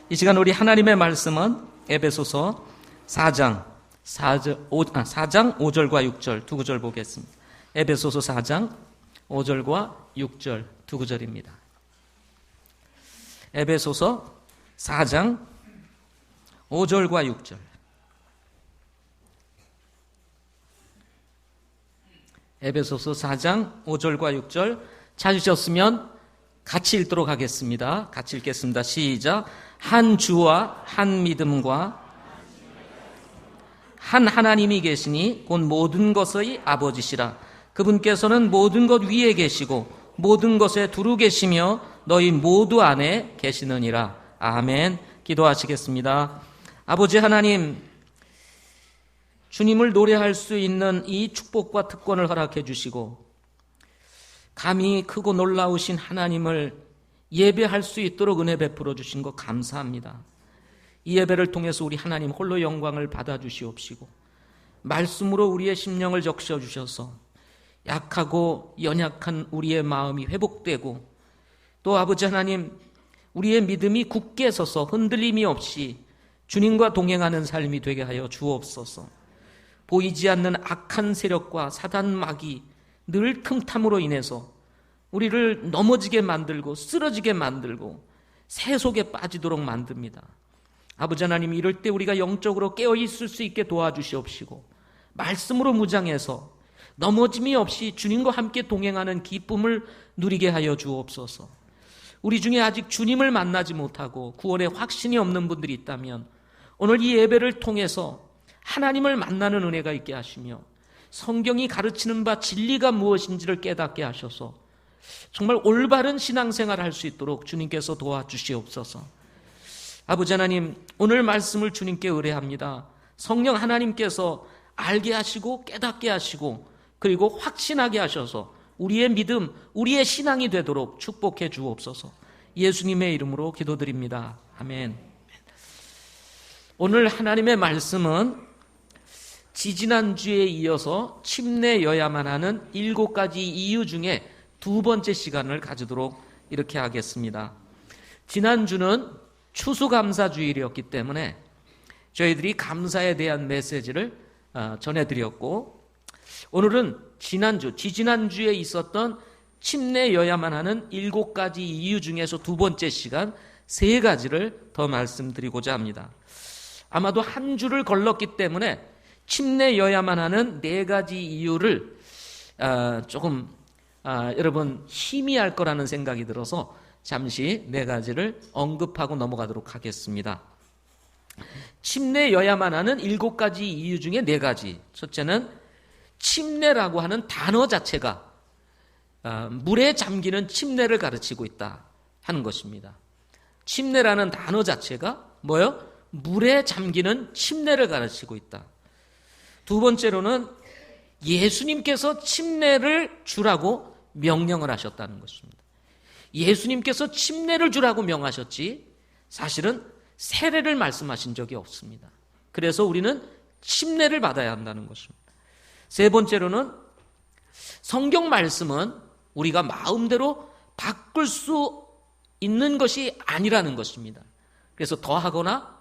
이 시간 우리 하나님의 말씀은 에베소서 4장 5절과 6절 두 구절 보겠습니다. 에베소서 4장 5절과 6절 두 구절입니다. 에베소서 4장 5절과 6절. 에베소서 4장 5절과 6절 찾으셨으면 같이 읽도록 하겠습니다. 같이 읽겠습니다. 시작. 한 주와 한 믿음과 한 하나님이 계시니 곧 모든 것의 아버지시라. 그분께서는 모든 것 위에 계시고 모든 것에 두루 계시며 너희 모두 안에 계시느니라. 아멘. 기도하시겠습니다. 아버지 하나님, 주님을 노래할 수 있는 이 축복과 특권을 허락해 주시고 감히 크고 놀라우신 하나님을 예배할 수 있도록 은혜 베풀어 주신 것 감사합니다. 이 예배를 통해서 우리 하나님 홀로 영광을 받아 주시옵시고 말씀으로 우리의 심령을 적셔 주셔서 약하고 연약한 우리의 마음이 회복되고 또 아버지 하나님 우리의 믿음이 굳게 서서 흔들림이 없이 주님과 동행하는 삶이 되게 하여 주옵소서. 보이지 않는 악한 세력과 사단 마귀 늘 틈탐으로 인해서 우리를 넘어지게 만들고 쓰러지게 만들고 새 속에 빠지도록 만듭니다. 아버지 하나님, 이럴 때 우리가 영적으로 깨어있을 수 있게 도와주시옵시고 말씀으로 무장해서 넘어짐이 없이 주님과 함께 동행하는 기쁨을 누리게 하여 주옵소서. 우리 중에 아직 주님을 만나지 못하고 구원에 확신이 없는 분들이 있다면 오늘 이 예배를 통해서 하나님을 만나는 은혜가 있게 하시며 성경이 가르치는 바 진리가 무엇인지를 깨닫게 하셔서 정말 올바른 신앙생활을 할 수 있도록 주님께서 도와주시옵소서. 아버지 하나님, 오늘 말씀을 주님께 의뢰합니다. 성령 하나님께서 알게 하시고 깨닫게 하시고 그리고 확신하게 하셔서 우리의 믿음, 우리의 신앙이 되도록 축복해 주옵소서. 예수님의 이름으로 기도드립니다. 아멘. 오늘 하나님의 말씀은 지지난주에 이어서 침례여야만 하는 7가지 이유 중에 두 번째 시간을 가지도록 이렇게 하겠습니다. 지난주는 추수감사주일이었기 때문에 저희들이 감사에 대한 메시지를 전해드렸고 오늘은 지지난주에 있었던 침례여야만 하는 7가지 이유 중에서 두 번째 시간 3가지를 더 말씀드리고자 합니다. 아마도 한 주를 걸렀기 때문에 침례여야만 하는 4가지 이유를 조금 여러분 희미할 거라는 생각이 들어서 잠시 4가지를 언급하고 넘어가도록 하겠습니다. 침례여야만 하는 7가지 이유 중에 4가지. 첫째는 침례라고 하는 단어 자체가 물에 잠기는 침례를 가르치고 있다 하는 것입니다. 침례라는 단어 자체가 뭐예요? 물에 잠기는 침례를 가르치고 있다. 두 번째로는 예수님께서 침례를 주라고 명령을 하셨다는 것입니다. 예수님께서 침례를 주라고 명하셨지 사실은 세례를 말씀하신 적이 없습니다. 그래서 우리는 침례를 받아야 한다는 것입니다. 세 번째로는 성경 말씀은 우리가 마음대로 바꿀 수 있는 것이 아니라는 것입니다. 그래서 더하거나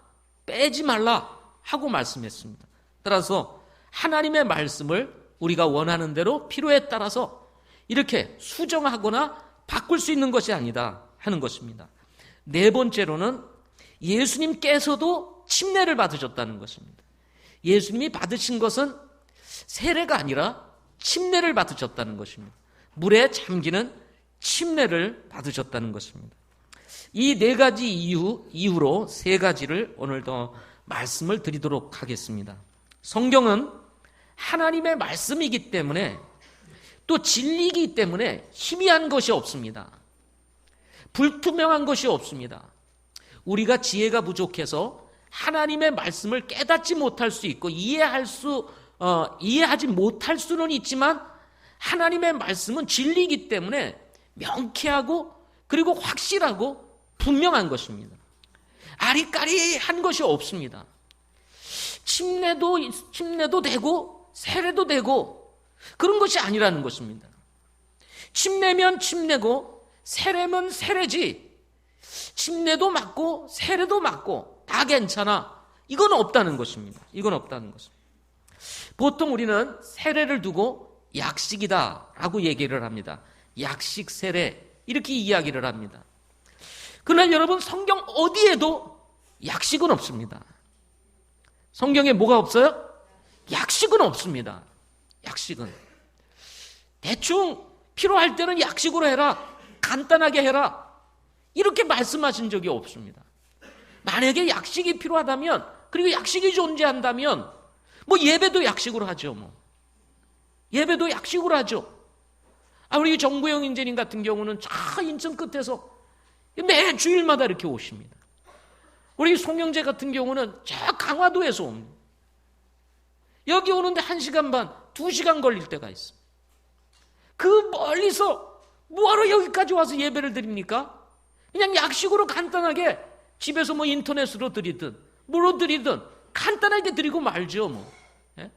빼지 말라 하고 말씀했습니다. 따라서 하나님의 말씀을 우리가 원하는 대로 필요에 따라서 이렇게 수정하거나 바꿀 수 있는 것이 아니다 하는 것입니다. 네 번째로는 예수님께서도 침례를 받으셨다는 것입니다. 예수님이 받으신 것은 세례가 아니라 침례를 받으셨다는 것입니다. 물에 잠기는 침례를 받으셨다는 것입니다. 이 4가지 이유로 3가지를 오늘 더 말씀을 드리도록 하겠습니다. 성경은 하나님의 말씀이기 때문에 또 진리이기 때문에 희미한 것이 없습니다. 불투명한 것이 없습니다. 우리가 지혜가 부족해서 하나님의 말씀을 깨닫지 못할 수 있고 이해하지 못할 수는 있지만 하나님의 말씀은 진리이기 때문에 명쾌하고 그리고 확실하고 분명한 것입니다. 아리까리한 것이 없습니다. 침례도 되고 세례도 되고 그런 것이 아니라는 것입니다. 침례면 침례고 세례면 세례지 침례도 맞고 세례도 맞고 다 괜찮아. 이건 없다는 것입니다. 이건 없다는 것입니다. 보통 우리는 세례를 두고 약식이다라고 얘기를 합니다. 약식 세례 이렇게 이야기를 합니다. 그러나 여러분, 성경 어디에도 약식은 없습니다. 성경에 뭐가 없어요? 약식은 없습니다. 약식은 대충 필요할 때는 약식으로 해라, 간단하게 해라, 이렇게 말씀하신 적이 없습니다. 만약에 약식이 필요하다면, 그리고 약식이 존재한다면 뭐 예배도 약식으로 하죠. 예배도 약식으로 하죠. 우리 정구영 인재님 같은 경우는 저 인천 끝에서 매 주일마다 이렇게 오십니다. 우리 송영재 같은 경우는 저 강화도에서 옵니다. 여기 오는데 1시간 반, 2시간 걸릴 때가 있습니다. 그 멀리서 뭐하러 여기까지 와서 예배를 드립니까? 그냥 약식으로 간단하게 집에서 뭐 인터넷으로 드리든 뭐로 드리든 간단하게 드리고 말죠. 예?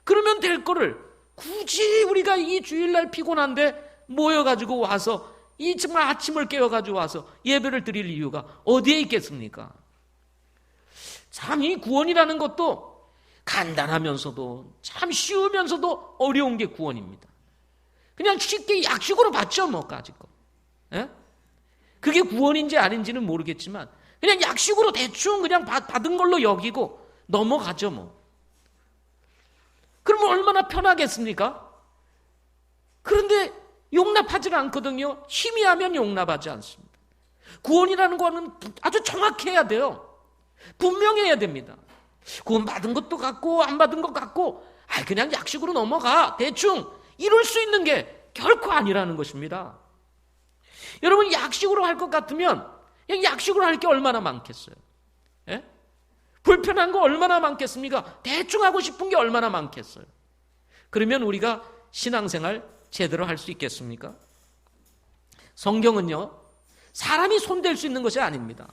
그러면 될 거를 굳이 우리가 이 주일날 피곤한데 모여가지고 와서 이 정말 아침을 깨워가지고 와서 예배를 드릴 이유가 어디에 있겠습니까? 참 이 구원이라는 것도 간단하면서도 참 쉬우면서도 어려운 게 구원입니다. 그냥 쉽게 약식으로 받죠, 까짓 거. 예? 그게 구원인지 아닌지는 모르겠지만 그냥 약식으로 대충 그냥 받은 걸로 여기고 넘어가죠, 그러면 얼마나 편하겠습니까? 그런데 용납하지가 않거든요. 희미하면 용납하지 않습니다. 구원이라는 거는 아주 정확해야 돼요. 분명해야 됩니다. 구원 받은 것도 같고 안 받은 것 같고 그냥 약식으로 넘어가 대충 이룰 수 있는 게 결코 아니라는 것입니다. 여러분, 약식으로 할 것 같으면 그냥 약식으로 할 게 얼마나 많겠어요? 예? 불편한 거 얼마나 많겠습니까? 대충 하고 싶은 게 얼마나 많겠어요? 그러면 우리가 신앙생활 제대로 할 수 있겠습니까? 성경은요, 사람이 손댈 수 있는 것이 아닙니다.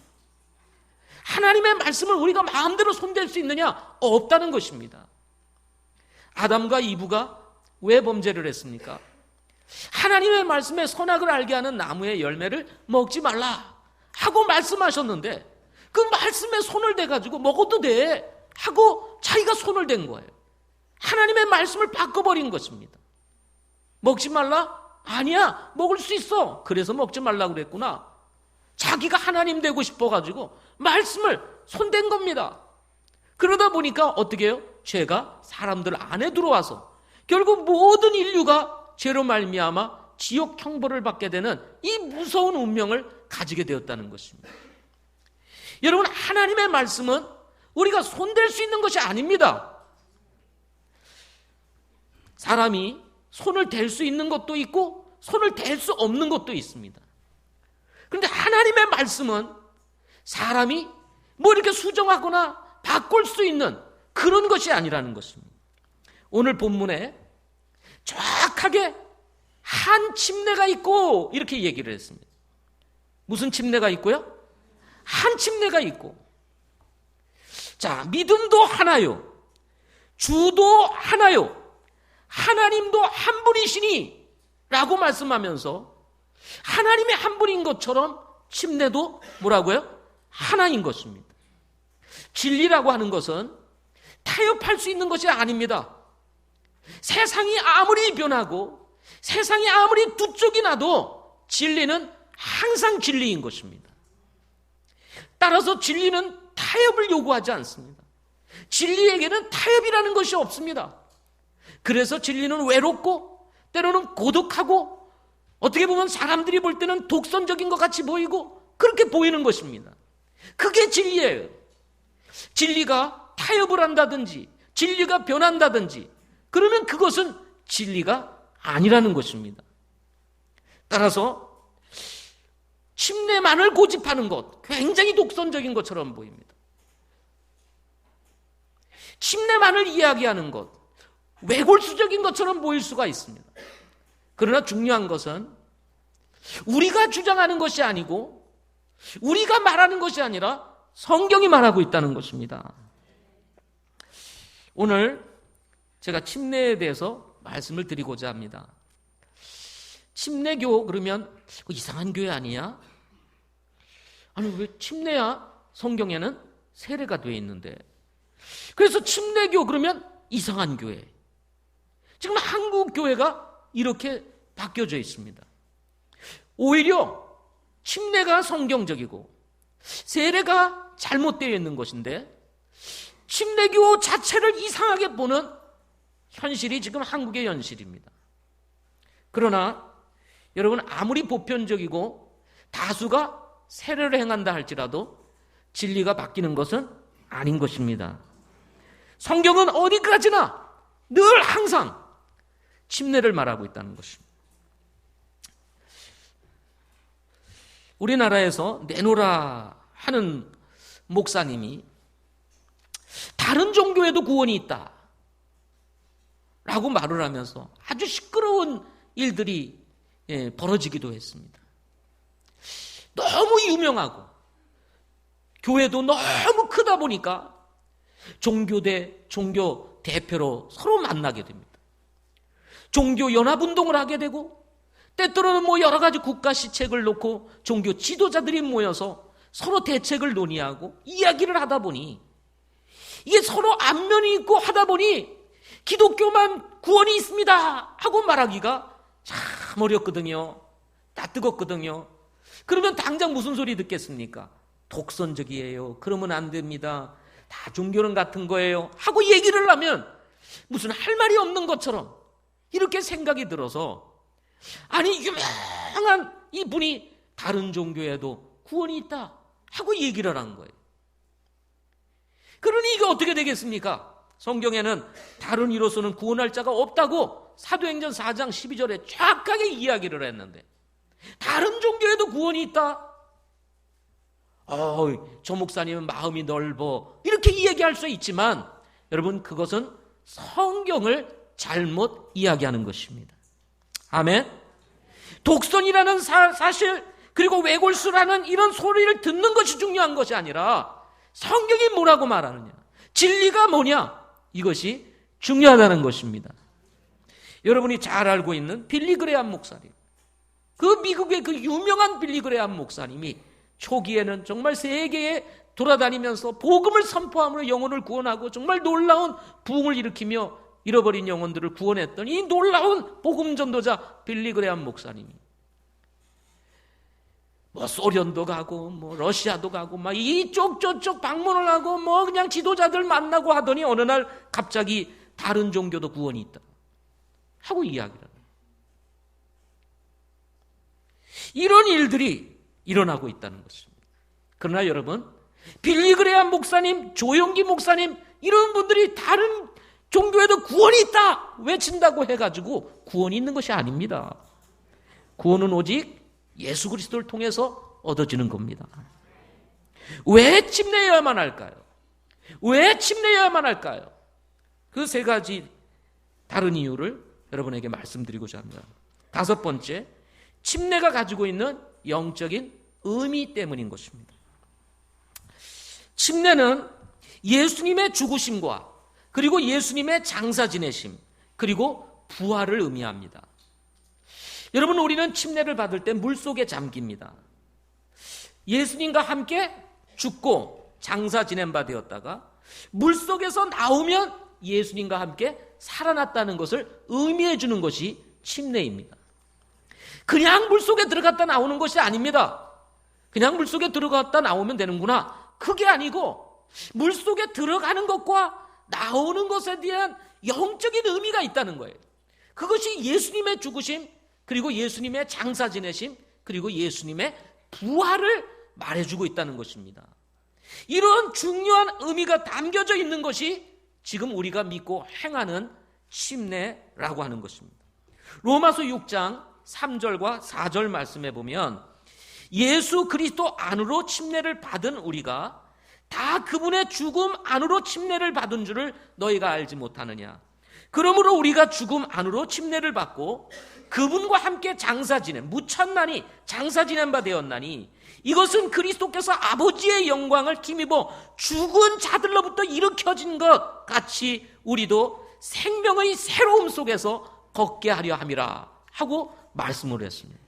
하나님의 말씀을 우리가 마음대로 손댈 수 있느냐? 없다는 것입니다. 아담과 이브가 왜 범죄를 했습니까? 하나님의 말씀에 선악을 알게 하는 나무의 열매를 먹지 말라 하고 말씀하셨는데 그 말씀에 손을 대가지고 먹어도 돼 하고 자기가 손을 댄 거예요. 하나님의 말씀을 바꿔버린 것입니다. 먹지 말라? 아니야, 먹을 수 있어. 그래서 먹지 말라고 그랬구나. 자기가 하나님 되고 싶어가지고 말씀을 손댄 겁니다. 그러다 보니까 어떻게 해요? 죄가 사람들 안에 들어와서 결국 모든 인류가 죄로 말미암아 지옥 형벌을 받게 되는 이 무서운 운명을 가지게 되었다는 것입니다. 여러분, 하나님의 말씀은 우리가 손댈 수 있는 것이 아닙니다. 사람이 손을 댈 수 있는 것도 있고 손을 댈 수 없는 것도 있습니다. 그런데 하나님의 말씀은 사람이 뭐 이렇게 수정하거나 바꿀 수 있는 그런 것이 아니라는 것입니다. 오늘 본문에 정확하게 한 침례가 있고 이렇게 얘기를 했습니다. 무슨 침례가 있고요? 한 침례가 있고. 자, 믿음도 하나요, 주도 하나요, 하나님도 한 분이시니 라고 말씀하면서 하나님의 한 분인 것처럼 침례도 뭐라고요? 하나인 것입니다. 진리라고 하는 것은 타협할 수 있는 것이 아닙니다. 세상이 아무리 변하고 세상이 아무리 두 쪽이 나도 진리는 항상 진리인 것입니다. 따라서 진리는 타협을 요구하지 않습니다. 진리에게는 타협이라는 것이 없습니다. 그래서 진리는 외롭고 때로는 고독하고 어떻게 보면 사람들이 볼 때는 독선적인 것 같이 보이고 그렇게 보이는 것입니다. 그게 진리예요. 진리가 타협을 한다든지 진리가 변한다든지 그러면 그것은 진리가 아니라는 것입니다. 따라서 침례만을 고집하는 것 굉장히 독선적인 것처럼 보입니다. 침례만을 이야기하는 것 외골수적인 것처럼 보일 수가 있습니다. 그러나 중요한 것은 우리가 주장하는 것이 아니고 우리가 말하는 것이 아니라 성경이 말하고 있다는 것입니다. 오늘 제가 침례에 대해서 말씀을 드리고자 합니다. 침례교 그러면 이상한 교회 아니야? 아니 왜 침례야? 성경에는 세례가 되어 있는데. 그래서 침례교 그러면 이상한 교회. 지금 한국 교회가 이렇게 바뀌어져 있습니다. 오히려 침례가 성경적이고 세례가 잘못되어 있는 것인데 침례교 자체를 이상하게 보는 현실이 지금 한국의 현실입니다. 그러나 여러분, 아무리 보편적이고 다수가 세례를 행한다 할지라도 진리가 바뀌는 것은 아닌 것입니다. 성경은 어디까지나 늘 항상 침례를 말하고 있다는 것입니다. 우리나라에서 내노라 하는 목사님이 다른 종교에도 구원이 있다 라고 말을 하면서 아주 시끄러운 일들이 벌어지기도 했습니다. 너무 유명하고 교회도 너무 크다 보니까 종교 대 종교 대표로 서로 만나게 됩니다. 종교 연합운동을 하게 되고 때때로는 여러 가지 국가 시책을 놓고 종교 지도자들이 모여서 서로 대책을 논의하고 이야기를 하다 보니 이게 서로 안면이 있고 하다 보니 기독교만 구원이 있습니다 하고 말하기가 참 어렵거든요. 낯뜨겁거든요. 그러면 당장 무슨 소리 듣겠습니까? 독선적이에요. 그러면 안 됩니다. 다 종교는 같은 거예요 하고 얘기를 하면 무슨 할 말이 없는 것처럼 이렇게 생각이 들어서, 아니 유명한 이분이 다른 종교에도 구원이 있다 하고 얘기를 한 거예요. 그러니 이게 어떻게 되겠습니까? 성경에는 다른 이로서는 구원할 자가 없다고 사도행전 4장 12절에 정확하게 이야기를 했는데 다른 종교에도 구원이 있다? 저 목사님은 마음이 넓어 이렇게 이야기할 수 있지만 여러분, 그것은 성경을 잘못 이야기하는 것입니다. 아멘. 독선이라는 사실 그리고 외골수라는 이런 소리를 듣는 것이 중요한 것이 아니라 성경이 뭐라고 말하느냐, 진리가 뭐냐, 이것이 중요하다는 것입니다. 여러분이 잘 알고 있는 빌리 그레함 목사님, 그 미국의 그 유명한 빌리 그레함 목사님이 초기에는 정말 세계에 돌아다니면서 복음을 선포함으로 영혼을 구원하고 정말 놀라운 부흥을 일으키며 잃어버린 영혼들을 구원했던 이 놀라운 복음 전도자 빌리 그레함 목사님이 소련도 가고 러시아도 가고 막 이쪽 저쪽 방문을 하고 그냥 지도자들 만나고 하더니 어느 날 갑자기 다른 종교도 구원이 있다 하고 이야기를 합니다. 이런 일들이 일어나고 있다는 것입니다. 그러나 여러분, 빌리 그레함 목사님, 조용기 목사님 이런 분들이 다른 종교에도 구원이 있다 외친다고 해가지고 구원이 있는 것이 아닙니다. 구원은 오직 예수 그리스도를 통해서 얻어지는 겁니다. 왜 침례해야만 할까요? 왜 침례해야만 할까요? 그 세 가지 다른 이유를 여러분에게 말씀드리고자 합니다. 다섯 번째, 침례가 가지고 있는 영적인 의미 때문인 것입니다. 침례는 예수님의 죽으심과 그리고 예수님의 장사 지내심 그리고 부활을 의미합니다. 여러분, 우리는 침례를 받을 때 물속에 잠깁니다. 예수님과 함께 죽고 장사 지낸 바 되었다가 물속에서 나오면 예수님과 함께 살아났다는 것을 의미해 주는 것이 침례입니다. 그냥 물속에 들어갔다 나오는 것이 아닙니다. 그냥 물속에 들어갔다 나오면 되는구나, 그게 아니고 물속에 들어가는 것과 나오는 것에 대한 영적인 의미가 있다는 거예요. 그것이 예수님의 죽으심 그리고 예수님의 장사 지내심 그리고 예수님의 부활을 말해주고 있다는 것입니다. 이런 중요한 의미가 담겨져 있는 것이 지금 우리가 믿고 행하는 침례라고 하는 것입니다. 로마서 6장 3절과 4절 말씀에 보면 예수 그리스도 안으로 침례를 받은 우리가 다 그분의 죽음 안으로 침례를 받은 줄을 너희가 알지 못하느냐. 그러므로 우리가 죽음 안으로 침례를 받고 그분과 함께 장사 지낸 묻혔나니 장사 지낸 바 되었나니 이것은 그리스도께서 아버지의 영광을 힘입어 죽은 자들로부터 일으켜진 것 같이 우리도 생명의 새로움 속에서 걷게 하려 함이라 하고 말씀을 했습니다.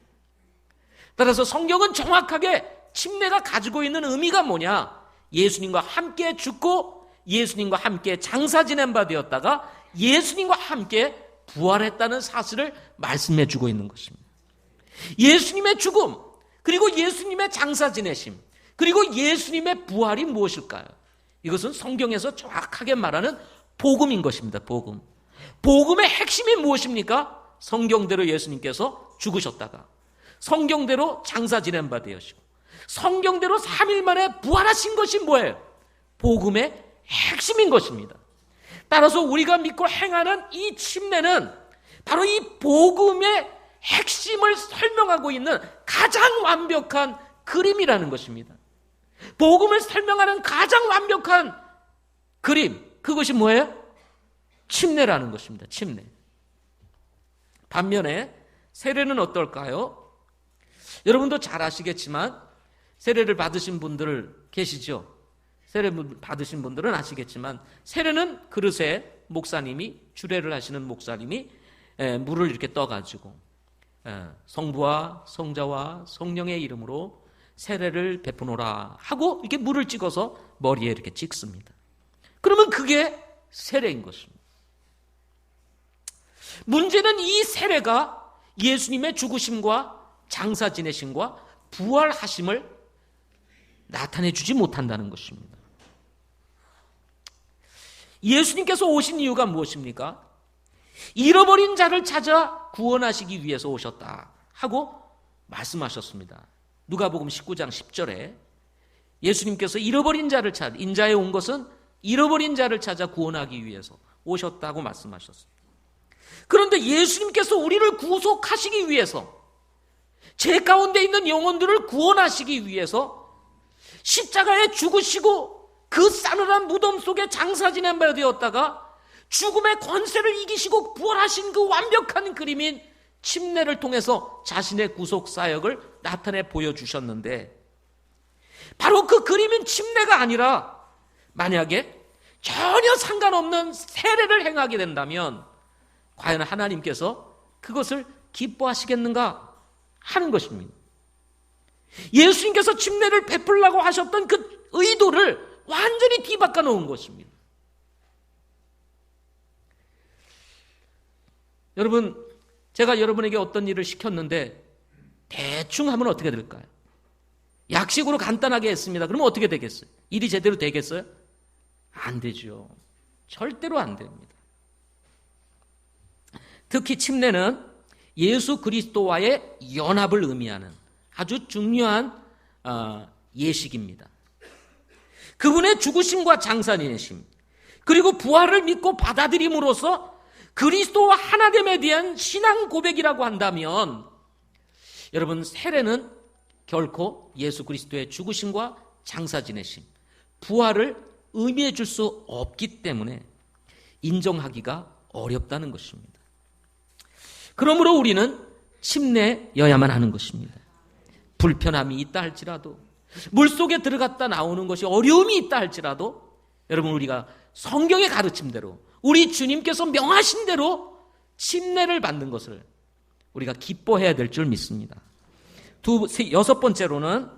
따라서 성경은 정확하게 침례가 가지고 있는 의미가 뭐냐? 예수님과 함께 죽고 예수님과 함께 장사 지낸 바 되었다가 예수님과 함께 부활했다는 사실을 말씀해 주고 있는 것입니다. 예수님의 죽음, 그리고 예수님의 장사 지내심, 그리고 예수님의 부활이 무엇일까요? 이것은 성경에서 정확하게 말하는 복음인 것입니다. 복음. 복음의 핵심이 무엇입니까? 성경대로 예수님께서 죽으셨다가 성경대로 장사 지낸 바 되시고 성경대로 3일 만에 부활하신 것이 뭐예요? 복음의 핵심인 것입니다. 따라서 우리가 믿고 행하는 이 침례는 바로 이 복음의 핵심을 설명하고 있는 가장 완벽한 그림이라는 것입니다. 복음을 설명하는 가장 완벽한 그림, 그것이 뭐예요? 침례라는 것입니다. 침례. 반면에 세례는 어떨까요? 여러분도 잘 아시겠지만 세례를 받으신 분들 계시죠? 세례 받으신 분들은 아시겠지만 세례는 그릇에 목사님이, 주례를 하시는 목사님이 물을 이렇게 떠가지고 성부와 성자와 성령의 이름으로 세례를 베푸노라 하고 이렇게 물을 찍어서 머리에 이렇게 찍습니다. 그러면 그게 세례인 것입니다. 문제는 이 세례가 예수님의 죽으심과 장사 지내심과 부활하심을 나타내 주지 못한다는 것입니다. 예수님께서 오신 이유가 무엇입니까? 잃어버린 자를 찾아 구원하시기 위해서 오셨다 하고 말씀하셨습니다. 누가복음 19장 10절에 예수님께서 잃어버린 자를 찾아, 인자에 온 것은 잃어버린 자를 찾아 구원하기 위해서 오셨다고 말씀하셨습니다. 그런데 예수님께서 우리를 구속하시기 위해서, 죄 가운데 있는 영혼들을 구원하시기 위해서 십자가에 죽으시고 그 싸늘한 무덤 속에 장사 지낸 바 되었다가 죽음의 권세를 이기시고 부활하신 그 완벽한 그림인 침례를 통해서 자신의 구속 사역을 나타내 보여주셨는데, 바로 그 그림인 침례가 아니라 만약에 전혀 상관없는 세례를 행하게 된다면 과연 하나님께서 그것을 기뻐하시겠는가 하는 것입니다. 예수님께서 침례를 베풀라고 하셨던 그 의도를 완전히 뒤바꿔 놓은 것입니다. 여러분, 제가 여러분에게 어떤 일을 시켰는데 대충 하면 어떻게 될까요? 약식으로 간단하게 했습니다. 그러면 어떻게 되겠어요? 일이 제대로 되겠어요? 안 되죠. 절대로 안 됩니다. 특히 침례는 예수 그리스도와의 연합을 의미하는 아주 중요한 예식입니다. 그분의 죽으심과 장사 지내심, 그리고 부활을 믿고 받아들임으로써 그리스도와 하나됨에 대한 신앙 고백이라고 한다면, 여러분, 세례는 결코 예수 그리스도의 죽으심과 장사 지내심, 부활을 의미해 줄 수 없기 때문에 인정하기가 어렵다는 것입니다. 그러므로 우리는 침례여야만 하는 것입니다. 불편함이 있다 할지라도, 물속에 들어갔다 나오는 것이 어려움이 있다 할지라도, 여러분, 우리가 성경의 가르침대로, 우리 주님께서 명하신 대로 침례를 받는 것을 우리가 기뻐해야 될 줄 믿습니다. 여섯 번째로는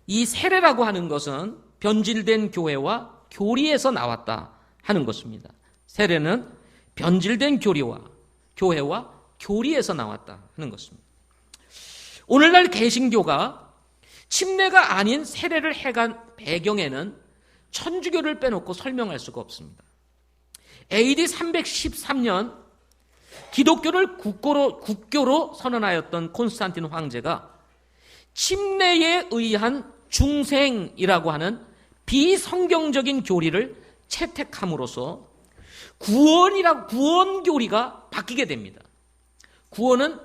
이 세례라고 하는 것은 변질된 교회와 교리에서 나왔다 하는 것입니다. 세례는 변질된 교회와 교리에서 나왔다 하는 것입니다. 오늘날 개신교가 침례가 아닌 세례를 해간 배경에는 천주교를 빼놓고 설명할 수가 없습니다. AD 313년 기독교를 국교로 선언하였던 콘스탄틴 황제가 침례에 의한 중생이라고 하는 비성경적인 교리를 채택함으로써 구원 교리가 바뀌게 됩니다. 구원은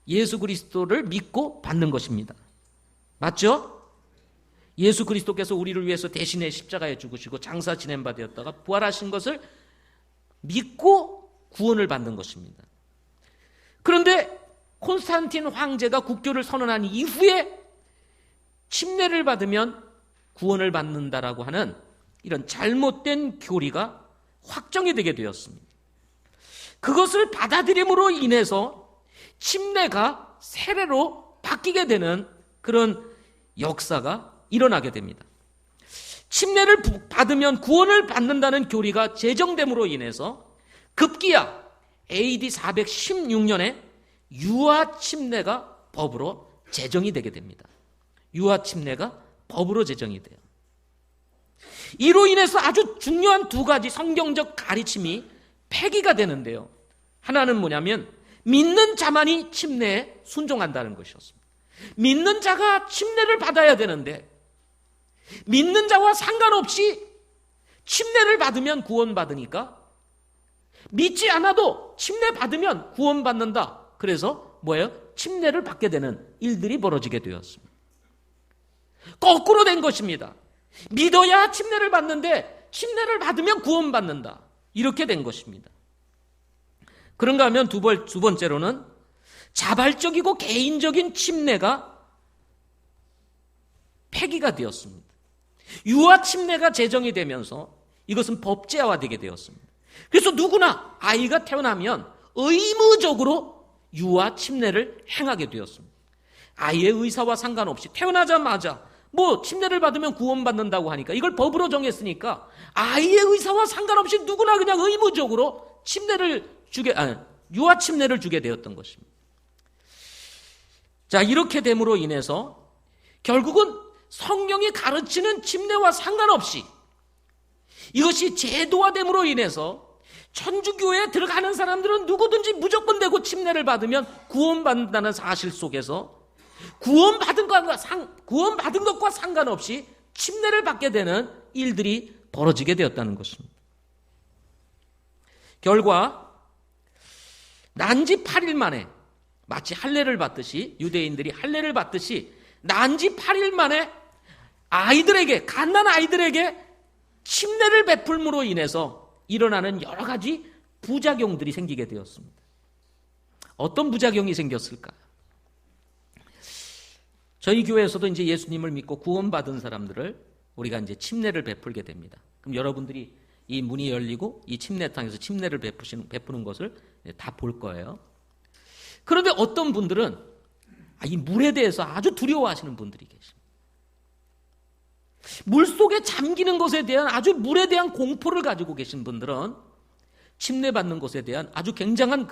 예수 그리스도를 믿고 받는 것입니다. 맞죠? 예수 그리스도께서 우리를 위해서 대신에 십자가에 죽으시고 장사 지낸 바 되었다가 부활하신 것을 믿고 구원을 받는 것입니다. 그런데 콘스탄틴 황제가 국교를 선언한 이후에 침례를 받으면 구원을 받는다라고 하는 이런 잘못된 교리가 확정이 되게 되었습니다. 그것을 받아들임으로 인해서 침례가 세례로 바뀌게 되는 그런 역사가 일어나게 됩니다. 침례를 받으면 구원을 받는다는 교리가 제정됨으로 인해서 급기야 AD 416년에 유아 침례가 법으로 제정이 되게 됩니다. 유아 침례가 법으로 제정이 돼요. 이로 인해서 아주 중요한 두 가지 성경적 가르침이 폐기가 되는데요. 하나는 뭐냐면 믿는 자만이 침례에 순종한다는 것이었습니다. 믿는 자가 침례를 받아야 되는데 믿는 자와 상관없이 침례를 받으면 구원받으니까 믿지 않아도 침례 받으면 구원받는다. 그래서 뭐예요? 침례를 받게 되는 일들이 벌어지게 되었습니다. 거꾸로 된 것입니다. 믿어야 침례를 받는데 침례를 받으면 구원받는다. 이렇게 된 것입니다. 그런가 하면 두 번째로는 자발적이고 개인적인 침례가 폐기가 되었습니다. 유아 침례가 제정이 되면서 이것은 법제화되게 되었습니다. 그래서 누구나 아이가 태어나면 의무적으로 유아 침례를 행하게 되었습니다. 아이의 의사와 상관없이 태어나자마자 침례를 받으면 구원받는다고 하니까 이걸 법으로 정했으니까 아이의 의사와 상관없이 누구나 그냥 의무적으로 유아 침례를 주게 되었던 것입니다. 자, 이렇게 됨으로 인해서 결국은 성경이 가르치는 침례와 상관없이 이것이 제도화됨으로 인해서 천주교에 들어가는 사람들은 누구든지 무조건 되고 침례를 받으면 구원받는다는 사실 속에서 구원받은 것과 상관없이 침례를 받게 되는 일들이 벌어지게 되었다는 것입니다. 결과 난지 8일 만에 마치 할례를 받듯이 유대인들이 할례를 받듯이 난지 8일 만에 갓난 아이들에게 침례를 베풀므로 인해서 일어나는 여러 가지 부작용들이 생기게 되었습니다. 어떤 부작용이 생겼을까? 저희 교회에서도 이제 예수님을 믿고 구원받은 사람들을 우리가 이제 침례를 베풀게 됩니다. 그럼 여러분들이 이 문이 열리고 이 침례탕에서 침례를 베푸는 것을 다 볼 거예요. 그런데 어떤 분들은 이 물에 대해서 아주 두려워하시는 분들이 계십니다. 물 속에 잠기는 것에 대한 아주 물에 대한 공포를 가지고 계신 분들은 침례받는 것에 대한 아주 굉장한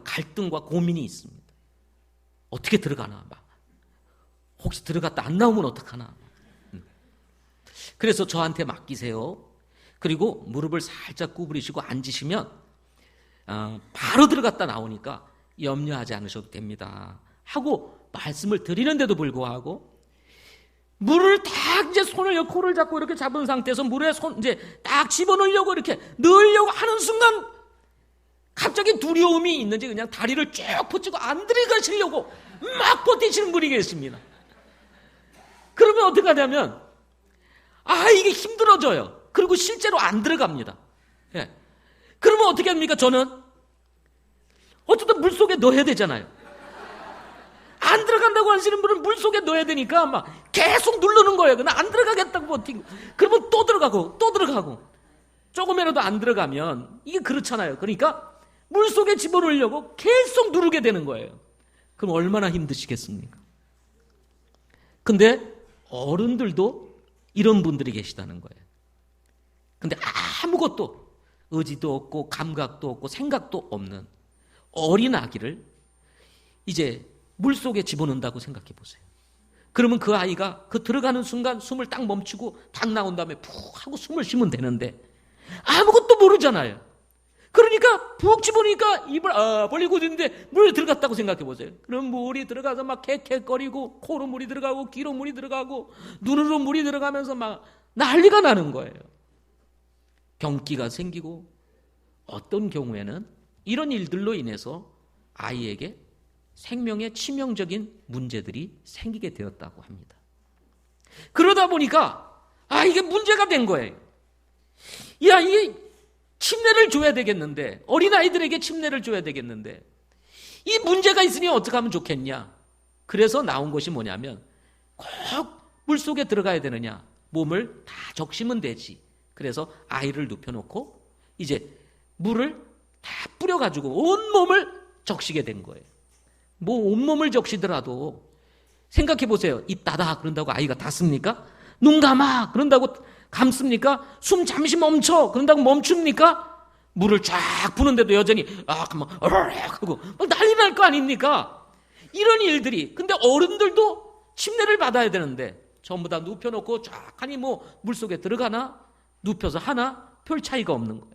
갈등과 고민이 있습니다. 어떻게 들어가나 혹시 들어갔다 안 나오면 어떡하나. 그래서 저한테 맡기세요. 그리고 무릎을 살짝 구부리시고 앉으시면 바로 들어갔다 나오니까 염려하지 않으셔도 됩니다 하고 말씀을 드리는데도 불구하고 물을 딱 이제 코를 잡고 이렇게 잡은 상태에서 물에 이제 딱 집어넣으려고 이렇게 넣으려고 하는 순간 갑자기 두려움이 있는지 그냥 다리를 쭉 뻗치고 안 들어가시려고 막 버티시는 분이 계십니다. 그러면 어떻게 하냐면 이게 힘들어져요. 그리고 실제로 안 들어갑니다. 예. 그러면 어떻게 합니까? 저는 어쨌든 물속에 넣어야 되잖아요. 안 들어간다고 하시는 분은 물속에 넣어야 되니까 막 계속 누르는 거예요. 나 안 들어가겠다고 버티고. 그러면 또 들어가고. 조금이라도 안 들어가면 이게 그렇잖아요. 그러니까 물속에 집어넣으려고 계속 누르게 되는 거예요. 그럼 얼마나 힘드시겠습니까? 근데 어른들도 이런 분들이 계시다는 거예요. 근데 아무것도 의지도 없고 감각도 없고 생각도 없는 어린 아기를 이제 물속에 집어넣는다고 생각해 보세요. 그러면 그 아이가 들어가는 순간 숨을 딱 멈추고 딱 나온 다음에 푹 하고 숨을 쉬면 되는데 아무것도 모르잖아요. 그러니까 푹 집어넣으니까 입을 벌리고 있는데 물에 들어갔다고 생각해 보세요. 그럼 물이 들어가서 막 캑캑거리고 코로 물이 들어가고 귀로 물이 들어가고 눈으로 물이 들어가면서 막 난리가 나는 거예요. 경기가 생기고 어떤 경우에는 이런 일들로 인해서 아이에게 생명에 치명적인 문제들이 생기게 되었다고 합니다. 그러다 보니까 이게 문제가 된 거예요. 이게 침례를 줘야 되겠는데 어린아이들에게 침례를 줘야 되겠는데 이 문제가 있으니 어떻게 하면 좋겠냐. 그래서 나온 것이 뭐냐면 꼭 물속에 들어가야 되느냐. 몸을 다 적시면 되지. 그래서 아이를 눕혀놓고 이제 물을 다 뿌려가지고 온몸을 적시게 된 거예요. 온몸을 적시더라도 생각해 보세요. 입 닫아 그런다고 아이가 닫습니까? 눈 감아 그런다고 감습니까? 숨 잠시 멈춰 그런다고 멈춥니까? 물을 쫙 부는데도 여전히 그만 하고 막 난리 날 거 아닙니까? 이런 일들이. 근데 어른들도 침례를 받아야 되는데 전부 다 눕혀놓고 쫙 하니 뭐 물속에 들어가나 눕혀서 하나 별 차이가 없는 거예요.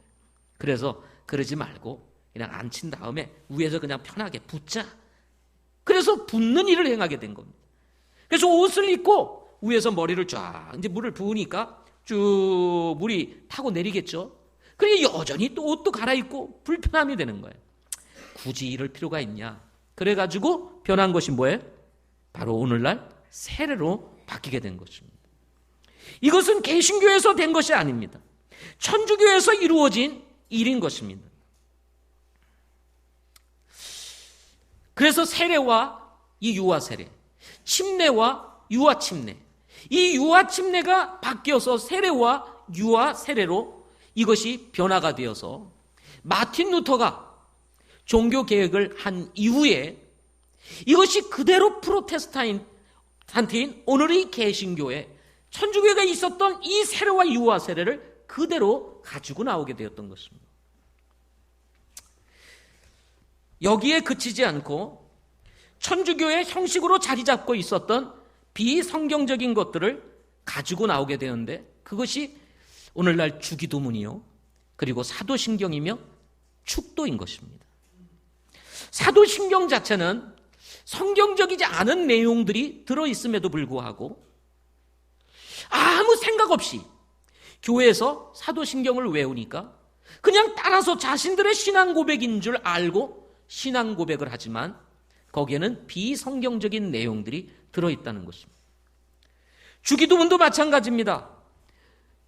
그래서 그러지 말고 그냥 앉힌 다음에 위에서 그냥 편하게 붓자. 그래서 붓는 일을 행하게 된 겁니다. 그래서 옷을 입고 위에서 머리를 쫙 이제 물을 부으니까 쭉 물이 타고 내리겠죠. 그러니 여전히 또 옷도 갈아입고 불편함이 되는 거예요. 굳이 이럴 필요가 있냐. 그래가지고 변한 것이 뭐예요? 바로 오늘날 세례로 바뀌게 된 것입니다. 이것은 개신교에서 된 것이 아닙니다. 천주교에서 이루어진 일인 것입니다. 그래서 세례와 이 유아 세례, 침례와 유아 침례, 이 유아 침례가 바뀌어서 세례와 유아 세례로 이것이 변화가 되어서 마틴 루터가 종교 개혁을 한 이후에 이것이 그대로 프로테스탄트인 오늘의 개신교에 천주교가 있었던 이 세례와 유아 세례를 그대로 가지고 나오게 되었던 것입니다. 여기에 그치지 않고 천주교의 형식으로 자리 잡고 있었던 비성경적인 것들을 가지고 나오게 되는데 그것이 오늘날 주기도문이요. 그리고 사도신경이며 축도인 것입니다. 사도신경 자체는 성경적이지 않은 내용들이 들어있음에도 불구하고 아무 생각 없이 교회에서 사도신경을 외우니까 그냥 따라서 자신들의 신앙 고백인 줄 알고 신앙 고백을 하지만 거기에는 비성경적인 내용들이 들어있다는 것입니다. 주기도문도 마찬가지입니다.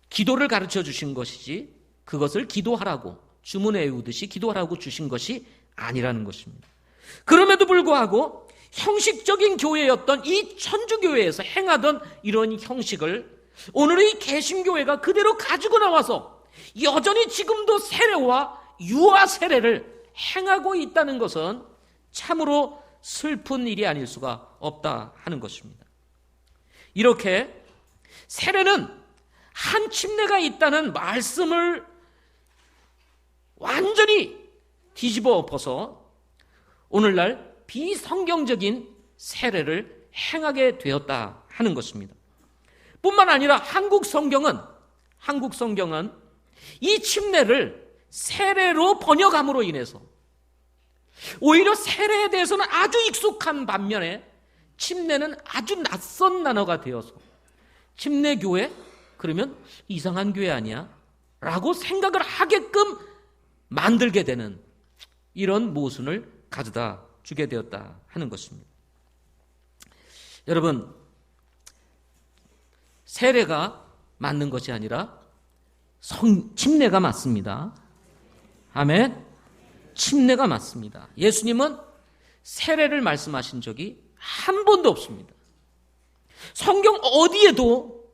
기도를 가르쳐 주신 것이지 그것을 기도하라고 주문 외우듯이 기도하라고 주신 것이 아니라는 것입니다. 그럼에도 불구하고 형식적인 교회였던 이 천주교회에서 행하던 이런 형식을 오늘의 개신교회가 그대로 가지고 나와서 여전히 지금도 세례와 유아 세례를 행하고 있다는 것은 참으로 슬픈 일이 아닐 수가 없다 하는 것입니다. 이렇게 세례는 한 침례가 있다는 말씀을 완전히 뒤집어 엎어서 오늘날 비성경적인 세례를 행하게 되었다 하는 것입니다. 뿐만 아니라 한국 성경은 이 침례를 세례로 번역함으로 인해서 오히려 세례에 대해서는 아주 익숙한 반면에 침례는 아주 낯선 단어가 되어서 침례교회? 그러면 이상한 교회 아니야? 라고 생각을 하게끔 만들게 되는 이런 모순을 가져다 주게 되었다 하는 것입니다. 여러분, 세례가 맞는 것이 아니라 침례가 맞습니다. 아멘. 침례가 맞습니다. 예수님은 세례를 말씀하신 적이 한 번도 없습니다. 성경 어디에도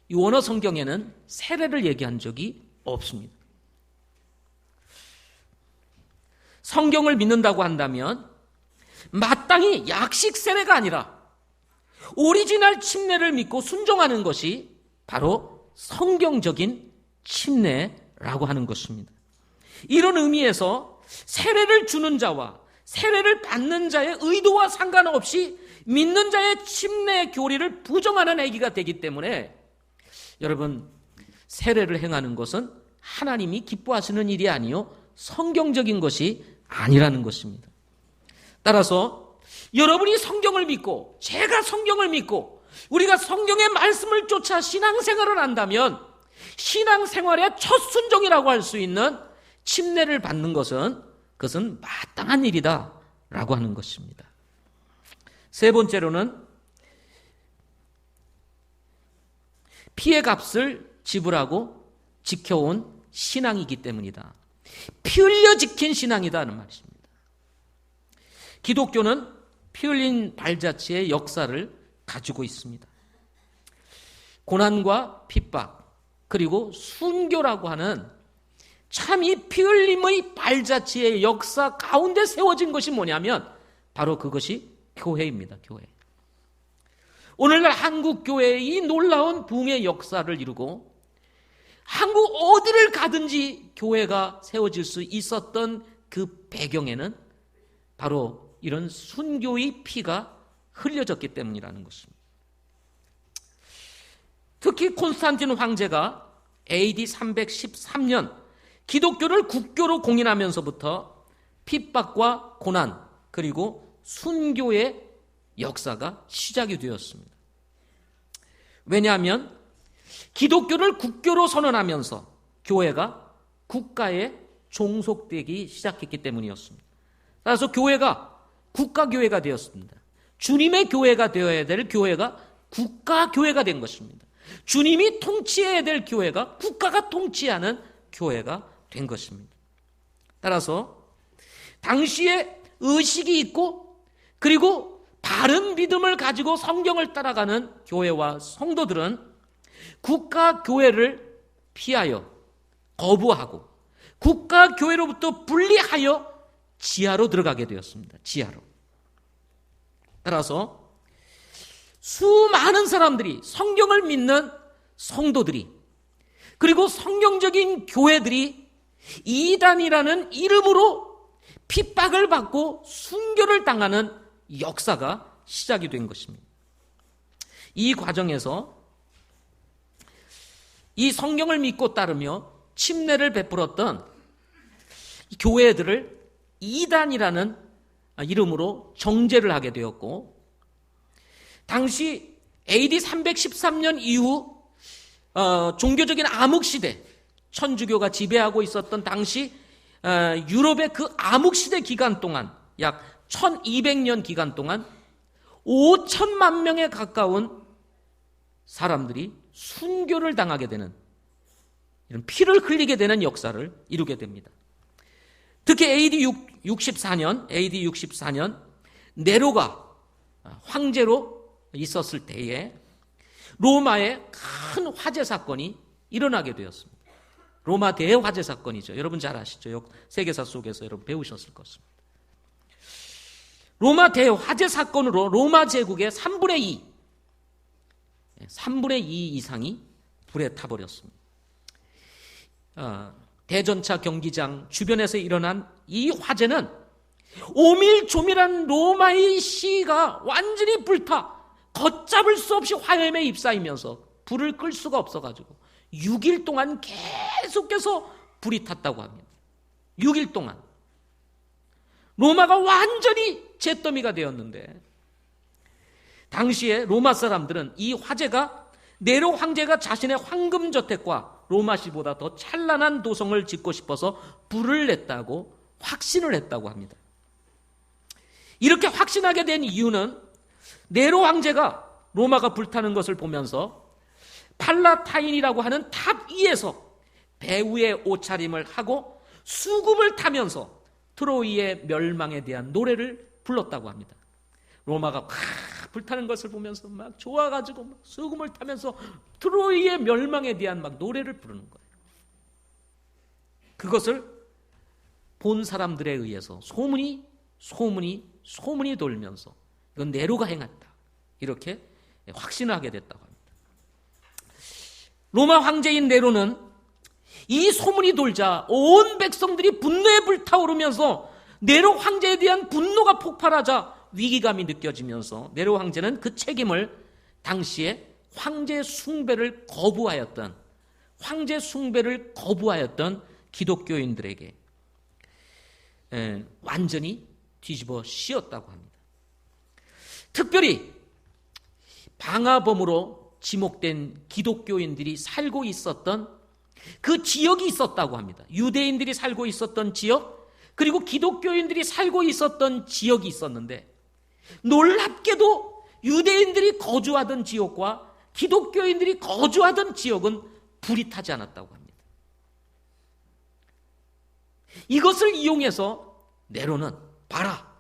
이 원어 성경에는 세례를 얘기한 적이 없습니다. 성경을 믿는다고 한다면 마땅히 약식 세례가 아니라 오리지널 침례를 믿고 순종하는 것이 바로 성경적인 침례라고 하는 것입니다. 이런 의미에서 세례를 주는 자와 세례를 받는 자의 의도와 상관없이 믿는 자의 침례 교리를 부정하는 행위가 되기 때문에 여러분, 세례를 행하는 것은 하나님이 기뻐하시는 일이 아니요 성경적인 것이 아니라는 것입니다. 따라서 여러분이 성경을 믿고 제가 성경을 믿고 우리가 성경의 말씀을 쫓아 신앙생활을 한다면 신앙생활의 첫 순종이라고 할 수 있는 침례를 받는 것은 그것은 마땅한 일이다 라고 하는 것입니다. 세 번째로는 피의 값을 지불하고 지켜온 신앙이기 때문이다. 피 흘려 지킨 신앙이다는 말입니다. 기독교는 피 흘린 발자취의 역사를 가지고 있습니다. 고난과 핍박 그리고 순교라고 하는 참 이 피 흘림의 발자취의 역사 가운데 세워진 것이 뭐냐면 바로 그것이 교회입니다. 교회. 오늘날 한국 교회의 이 놀라운 부흥의 역사를 이루고 한국 어디를 가든지 교회가 세워질 수 있었던 그 배경에는 바로 이런 순교의 피가 흘려졌기 때문이라는 것입니다. 특히 콘스탄틴 황제가 AD 313년 기독교를 국교로 공인하면서부터 핍박과 고난 그리고 순교의 역사가 시작이 되었습니다. 왜냐하면 기독교를 국교로 선언하면서 교회가 국가에 종속되기 시작했기 때문이었습니다. 따라서 교회가 국가교회가 되었습니다. 주님의 교회가 되어야 될 교회가 국가교회가 된 것입니다. 주님이 통치해야 될 교회가 국가가 통치하는 교회가 된 것입니다. 따라서 당시에 의식이 있고 그리고 바른 믿음을 가지고 성경을 따라가는 교회와 성도들은 국가교회를 피하여 거부하고 국가교회로부터 분리하여 지하로 들어가게 되었습니다. 지하로. 따라서 수많은 사람들이 성경을 믿는 성도들이 그리고 성경적인 교회들이 이단이라는 이름으로 핍박을 받고 순교를 당하는 역사가 시작이 된 것입니다. 이 과정에서 이 성경을 믿고 따르며 침례를 베풀었던 교회들을 이단이라는 이름으로 정죄를 하게 되었고 당시 AD 313년 이후 종교적인 암흑시대 천주교가 지배하고 있었던 당시 유럽의 그 암흑시대 기간 동안 약 1200년 기간 동안 5천만 명에 가까운 사람들이 순교를 당하게 되는 이런 피를 흘리게 되는 역사를 이루게 됩니다. 특히 AD 64년 네로가 황제로 있었을 때에 로마에 큰 화재 사건이 일어나게 되었습니다. 로마 대화재 사건이죠. 여러분 잘 아시죠? 세계사 속에서 여러분 배우셨을 것입니다. 로마 대화재 사건으로 로마 제국의 3분의 2 이상이 불에 타버렸습니다. 대전차 경기장 주변에서 일어난 이 화재는 오밀조밀한 로마의 시가 완전히 불타 걷잡을 수 없이 화염에 휩싸이면서 불을 끌 수가 없어가지고 6일 동안 계속해서 불이 탔다고 합니다. 6일 동안 로마가 완전히 잿더미가 되었는데 당시에 로마 사람들은 이 화재가 네로 황제가 자신의 황금저택과 로마시보다 더 찬란한 도성을 짓고 싶어서 불을 냈다고 확신을 했다고 합니다. 이렇게 확신하게 된 이유는 네로 황제가 로마가 불타는 것을 보면서 팔라타인이라고 하는 탑 위에서 배후의 옷차림을 하고 수금을 타면서 트로이의 멸망에 대한 노래를 불렀다고 합니다. 로마가 막 불타는 것을 보면서 막 좋아가지고 막 수금을 타면서 트로이의 멸망에 대한 막 노래를 부르는 거예요. 그것을 본 사람들에 의해서 소문이 돌면서 이건 네로가 행했다 이렇게 확신하게 됐다고 합니다. 로마 황제인 네로는 이 소문이 돌자 온 백성들이 분노에 불타오르면서 네로 황제에 대한 분노가 폭발하자 위기감이 느껴지면서 네로 황제는 그 책임을 당시에 황제 숭배를 거부하였던 기독교인들에게 완전히 뒤집어 씌웠다고 합니다. 특별히 방화범으로 지목된 기독교인들이 살고 있었던 그 지역이 있었다고 합니다. 유대인들이 살고 있었던 지역 그리고 기독교인들이 살고 있었던 지역이 있었는데 놀랍게도 유대인들이 거주하던 지역과 기독교인들이 거주하던 지역은 불이 타지 않았다고 합니다. 이것을 이용해서 네로는 봐라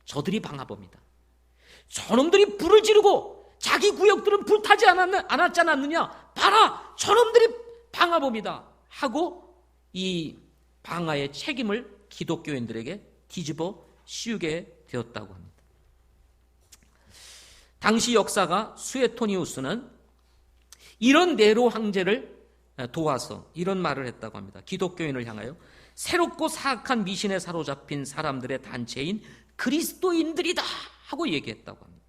저들이 방화범이다. 저놈들이 불을 지르고 자기 구역들은 불타지 않았지 않았느냐 봐라 저놈들이 방화범이다 하고 이 방화의 책임을 기독교인들에게 뒤집어 씌우게 되었다고 합니다. 당시 역사가 수에토니우스는 이런 네로 황제를 도와서 이런 말을 했다고 합니다. 기독교인을 향하여 새롭고 사악한 미신에 사로잡힌 사람들의 단체인 그리스도인들이다 하고 얘기했다고 합니다.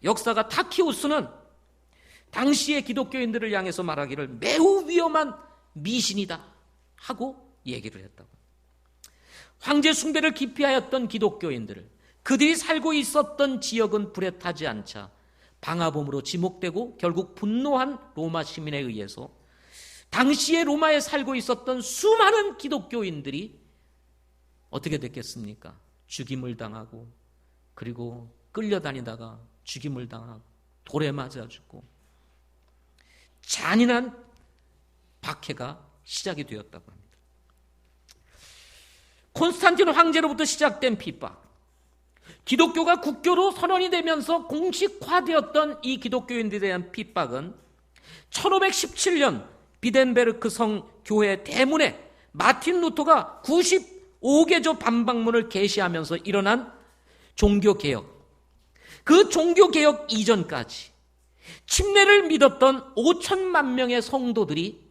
역사가 타키우스는 당시의 기독교인들을 향해서 말하기를 매우 위험한 미신이다 하고 얘기를 했다고 합니다. 황제 숭배를 기피하였던 기독교인들을 그들이 살고 있었던 지역은 불에 타지 않자 방화범으로 지목되고 결국 분노한 로마 시민에 의해서 당시에 로마에 살고 있었던 수많은 기독교인들이 어떻게 됐겠습니까? 죽임을 당하고 그리고 끌려다니다가 죽임을 당하고 돌에 맞아 죽고 잔인한 박해가 시작이 되었다고 합니다. 콘스탄틴 황제로부터 시작된 핍박, 기독교가 국교로 선언이 되면서 공식화되었던 이 기독교인들에 대한 핍박은 1517년 비덴베르크 성 교회 대문에 마틴 루터가 95개조 반박문을 게시하면서 일어난 종교개혁, 그 종교개혁 이전까지 침례를 믿었던 5천만 명의 성도들이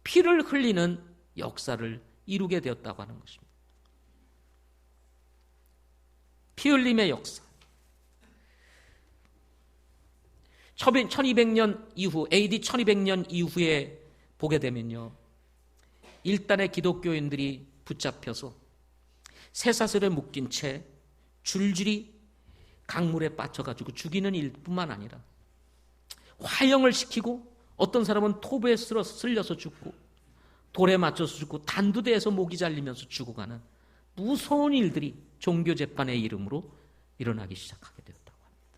피를 흘리는 역사를 이루게 되었다고 하는 것입니다. 피 흘림의 역사. 1200년 이후, AD 1200년 이후에 보게 되면요, 일단의 기독교인들이 붙잡혀서 쇠사슬에 묶인 채 줄줄이 강물에 빠져가지고 죽이는 일뿐만 아니라 화형을 시키고 어떤 사람은 톱에 쓸려서 죽고 돌에 맞춰서 죽고 단두대에서 목이 잘리면서 죽어가는 무서운 일들이 종교재판의 이름으로 일어나기 시작하게 되었다고 합니다.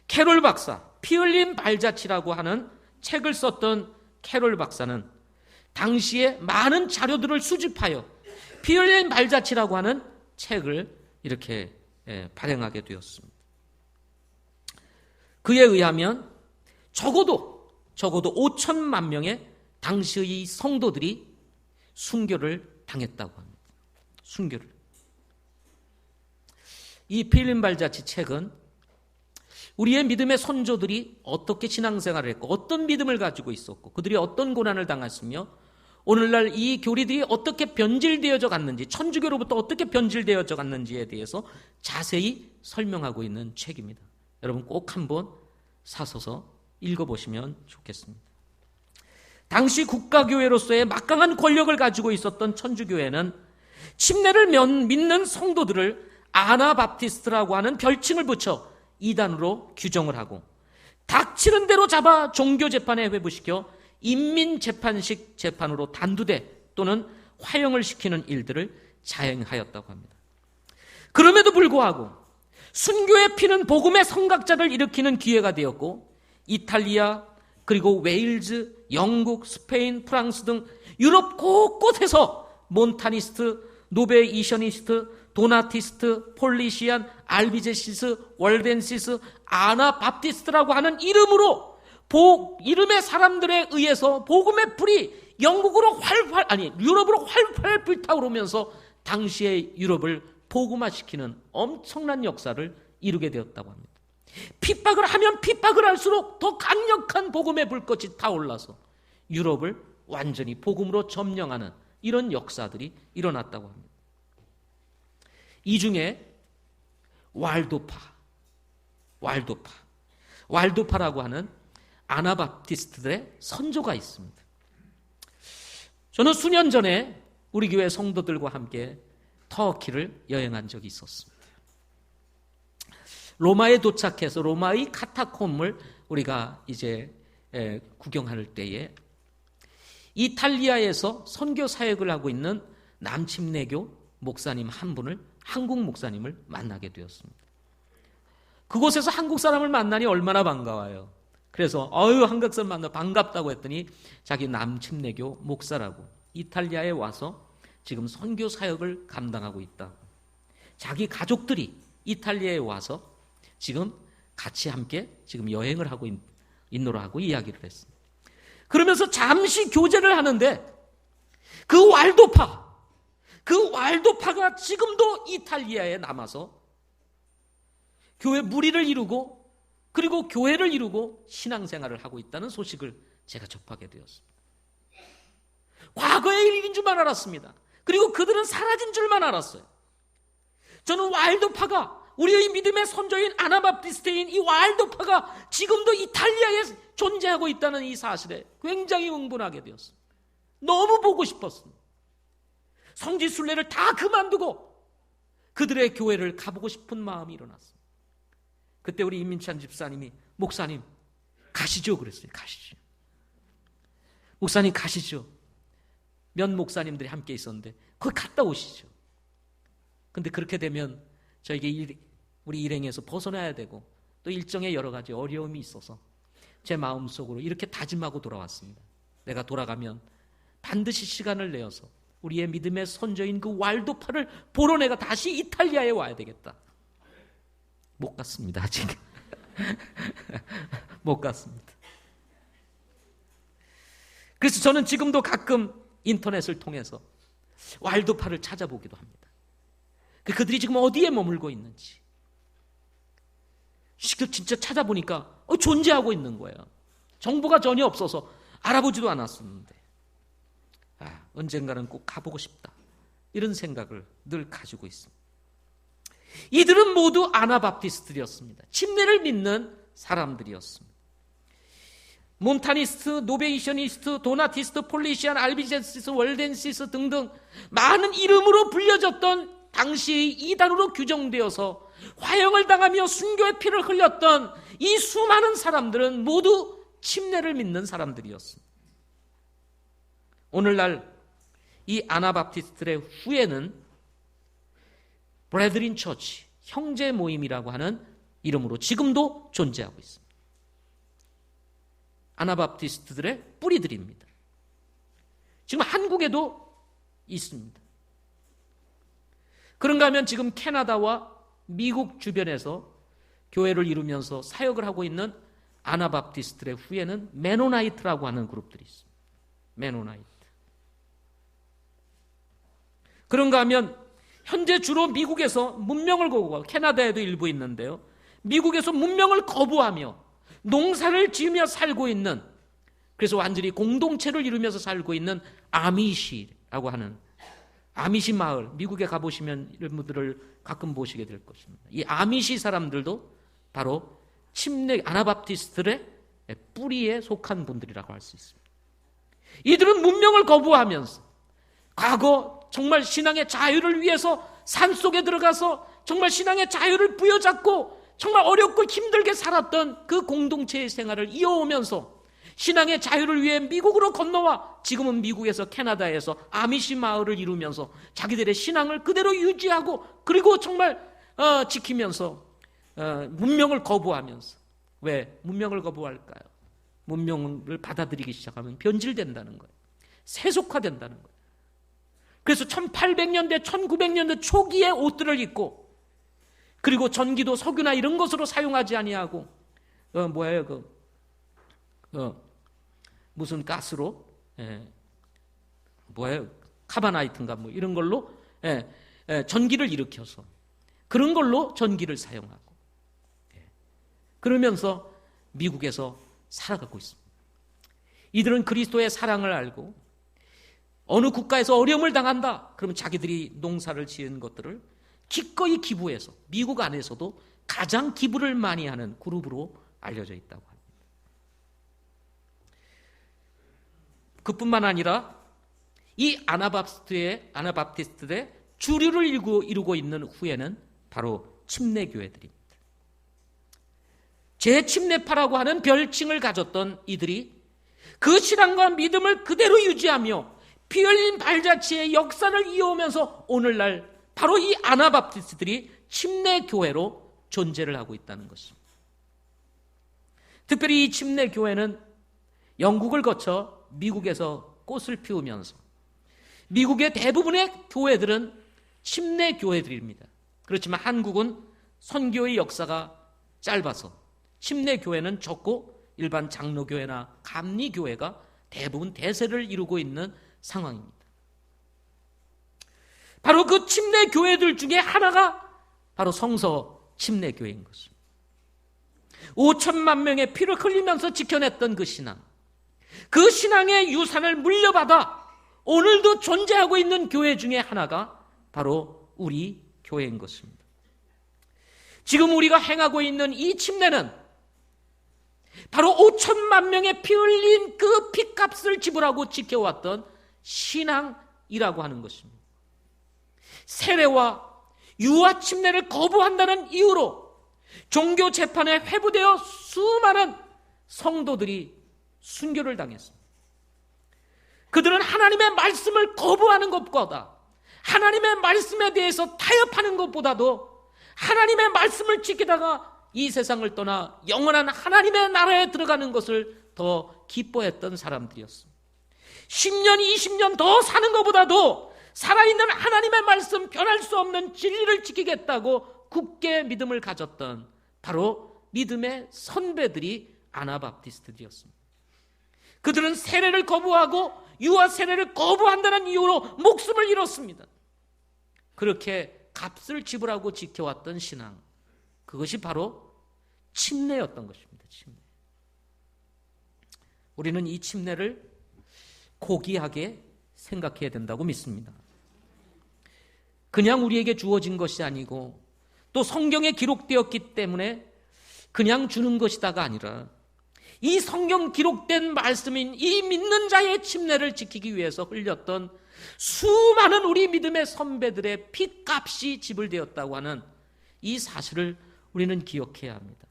캐롤 박사, 피 흘린 발자취라고 하는 책을 썼던 캐롤 박사는 당시에 많은 자료들을 수집하여 피 흘린 발자취라고 하는 책을 이렇게 발행하게 되었습니다. 그에 의하면 적어도 5천만 명의 당시의 성도들이 순교를 당했다고 합니다. 순교를. 이 피 흘린 발자취 책은 우리의 믿음의 선조들이 어떻게 신앙생활을 했고 어떤 믿음을 가지고 있었고 그들이 어떤 고난을 당했으며 오늘날 이 교리들이 어떻게 변질되어져 갔는지, 천주교로부터 어떻게 변질되어져 갔는지에 대해서 자세히 설명하고 있는 책입니다. 여러분 꼭 한번 사서서 읽어보시면 좋겠습니다. 당시 국가교회로서의 막강한 권력을 가지고 있었던 천주교회는 침례를 믿는 성도들을 아나바프티스트라고 하는 별칭을 붙여 이단으로 규정을 하고 닥치는 대로 잡아 종교재판에 회부시켜 인민재판식 재판으로 단두대 또는 화형을 시키는 일들을 자행하였다고 합니다. 그럼에도 불구하고 순교의 피는 복음의 성각자를 일으키는 기회가 되었고 이탈리아 그리고 웨일즈, 영국, 스페인, 프랑스 등 유럽 곳곳에서 몬타니스트, 노베이셔니스트, 도나티스트, 폴리시안, 알비제시스, 월덴시스, 아나바프티스트라고 하는 이름으로 이름의 사람들에 의해서 복음의 불이 유럽으로 활활 불타오르면서 당시의 유럽을 복음화시키는 엄청난 역사를 이루게 되었다고 합니다. 핍박을 하면 핍박을 할수록 더 강력한 복음의 불꽃이 타올라서 유럽을 완전히 복음으로 점령하는 이런 역사들이 일어났다고 합니다. 이 중에 왈도파라고 하는 아나바프티스트들의 선조가 있습니다. 저는 수년 전에 우리 교회 성도들과 함께 터키를 여행한 적이 있었습니다. 로마에 도착해서 로마의 카타콤을 우리가 이제 구경할 때에 이탈리아에서 선교 사역을 하고 있는 남침례교 목사님 한 분을, 한국 목사님을 만나게 되었습니다. 그곳에서 한국 사람을 만나니 얼마나 반가워요. 그래서 한국 사람 만나 반갑다고 했더니 자기 남침례교 목사라고 이탈리아에 와서 지금 선교 사역을 감당하고 있다. 자기 가족들이 이탈리아에 와서 지금 같이 함께 지금 여행을 하고 있노라 하고 이야기를 했습니다. 그러면서 잠시 교제를 하는데 그 왈도파가 지금도 이탈리아에 남아서 교회 무리를 이루고 그리고 교회를 이루고 신앙생활을 하고 있다는 소식을 제가 접하게 되었습니다. 과거의 일인 줄만 알았습니다. 그리고 그들은 사라진 줄만 알았어요. 저는 와일드파가, 우리의 믿음의 선조인 아나바프티스트인 이 와일드파가 지금도 이탈리아에 존재하고 있다는 이 사실에 굉장히 흥분하게 되었습니다. 너무 보고 싶었습니다. 성지순례를 다 그만두고 그들의 교회를 가보고 싶은 마음이 일어났습니다. 그때 우리 임민찬 집사님이 목사님 가시죠 그랬어요. 가시죠. 목사님 가시죠. 몇 목사님들이 함께 있었는데 거기 갔다 오시죠. 근데 그렇게 되면 저에게 우리 일행에서 벗어나야 되고 또 일정에 여러 가지 어려움이 있어서 제 마음속으로 이렇게 다짐하고 돌아왔습니다. 내가 돌아가면 반드시 시간을 내어서 우리의 믿음의 선조인 그 왈도파를 보러 내가 다시 이탈리아에 와야 되겠다. 못 갔습니다. 아직 못 갔습니다. 그래서 저는 지금도 가끔 인터넷을 통해서 왈도파를 찾아보기도 합니다. 그들이 지금 어디에 머물고 있는지 진짜 찾아보니까 존재하고 있는 거예요. 정보가 전혀 없어서 알아보지도 않았었는데 언젠가는 꼭 가보고 싶다, 이런 생각을 늘 가지고 있습니다. 이들은 모두 아나바프티스트였습니다. 침례를 믿는 사람들이었습니다. 몬타니스트, 노베이셔니스트, 도나티스트, 폴리시안, 알비젠시스, 월덴시스 등등 많은 이름으로 불려졌던 당시의 이단으로 규정되어서 화형을 당하며 순교의 피를 흘렸던 이 수많은 사람들은 모두 침례를 믿는 사람들이었습니다. 오늘날 이 아나바프티스트의 후예는 브레드린 처치, 형제 모임이라고 하는 이름으로 지금도 존재하고 있습니다. 아나바프티스트들의 뿌리들입니다. 지금 한국에도 있습니다. 그런가 하면 지금 캐나다와 미국 주변에서 교회를 이루면서 사역을 하고 있는 아나바프티스트의 후예는 메노나이트라고 하는 그룹들이 있습니다. 메노나이트. 그런가 하면 현재 주로 미국에서 문명을 거부하고, 캐나다에도 일부 있는데요, 미국에서 문명을 거부하며 농사를 지으며 살고 있는, 그래서 완전히 공동체를 이루면서 살고 있는 아미시라고 하는 아미시 마을, 미국에 가보시면 이런 분들을 가끔 보시게 될 것입니다. 이 아미시 사람들도 바로 침례 아나바프티스트의 뿌리에 속한 분들이라고 할 수 있습니다. 이들은 문명을 거부하면서 과거 정말 신앙의 자유를 위해서 산속에 들어가서 정말 신앙의 자유를 부여잡고 정말 어렵고 힘들게 살았던 그 공동체의 생활을 이어오면서 신앙의 자유를 위해 미국으로 건너와 지금은 미국에서 캐나다에서 아미시 마을을 이루면서 자기들의 신앙을 그대로 유지하고 그리고 정말 지키면서 문명을 거부하면서. 왜 문명을 거부할까요? 문명을 받아들이기 시작하면 변질된다는 거예요. 세속화된다는 거예요. 그래서 1800년대, 1900년대 초기에 옷들을 입고 그리고 전기도 석유나 이런 것으로 사용하지 아니하고 무슨 가스로 카바나이트인가 이런 걸로 전기를 일으켜서 그런 걸로 전기를 사용하고 그러면서 미국에서 살아가고 있습니다. 이들은 그리스도의 사랑을 알고 어느 국가에서 어려움을 당한다 그러면 자기들이 농사를 지은 것들을 기꺼이 기부해서 미국 안에서도 가장 기부를 많이 하는 그룹으로 알려져 있다고 합니다. 그뿐만 아니라 이 아나바프티스트의 주류를 이루고 있는 후에는 바로 침례교회들입니다. 제침례파라고 하는 별칭을 가졌던 이들이 그 신앙과 믿음을 그대로 유지하며 피 흘린 발자취의 역사를 이어오면서 오늘날 바로 이 아나바프티스트들이 침례교회로 존재를 하고 있다는 것입니다. 특별히 이 침례교회는 영국을 거쳐 미국에서 꽃을 피우면서 미국의 대부분의 교회들은 침례교회들입니다. 그렇지만 한국은 선교의 역사가 짧아서 침례교회는 적고 일반 장로교회나 감리교회가 대부분 대세를 이루고 있는 상황입니다. 바로 그 침례교회들 중에 하나가 바로 성서 침례교회인 것입니다. 5천만 명의 피를 흘리면서 지켜냈던 그 신앙, 그 신앙의 유산을 물려받아 오늘도 존재하고 있는 교회 중에 하나가 바로 우리 교회인 것입니다. 지금 우리가 행하고 있는 이 침례는 바로 5천만 명의 피 흘린 그 피값을 지불하고 지켜왔던 신앙이라고 하는 것입니다. 세례와 유아 침례를 거부한다는 이유로 종교 재판에 회부되어 수많은 성도들이 순교를 당했습니다. 그들은 하나님의 말씀을 거부하는 것보다, 하나님의 말씀에 대해서 타협하는 것보다도 하나님의 말씀을 지키다가 이 세상을 떠나 영원한 하나님의 나라에 들어가는 것을 더 기뻐했던 사람들이었습니다. 10년, 20년 더 사는 것보다도 살아있는 하나님의 말씀, 변할 수 없는 진리를 지키겠다고 굳게 믿음을 가졌던 바로 믿음의 선배들이 아나바프티스트들이었습니다. 그들은 세례를 거부하고 유아 세례를 거부한다는 이유로 목숨을 잃었습니다. 그렇게 값을 지불하고 지켜왔던 신앙, 그것이 바로 침례였던 것입니다. 침례. 우리는 이 침례를 고귀하게 생각해야 된다고 믿습니다. 그냥 우리에게 주어진 것이 아니고 또 성경에 기록되었기 때문에 그냥 주는 것이다가 아니라 이 성경 기록된 말씀인 이 믿는 자의 침례를 지키기 위해서 흘렸던 수많은 우리 믿음의 선배들의 피값이 지불되었다고 하는 이 사실을 우리는 기억해야 합니다.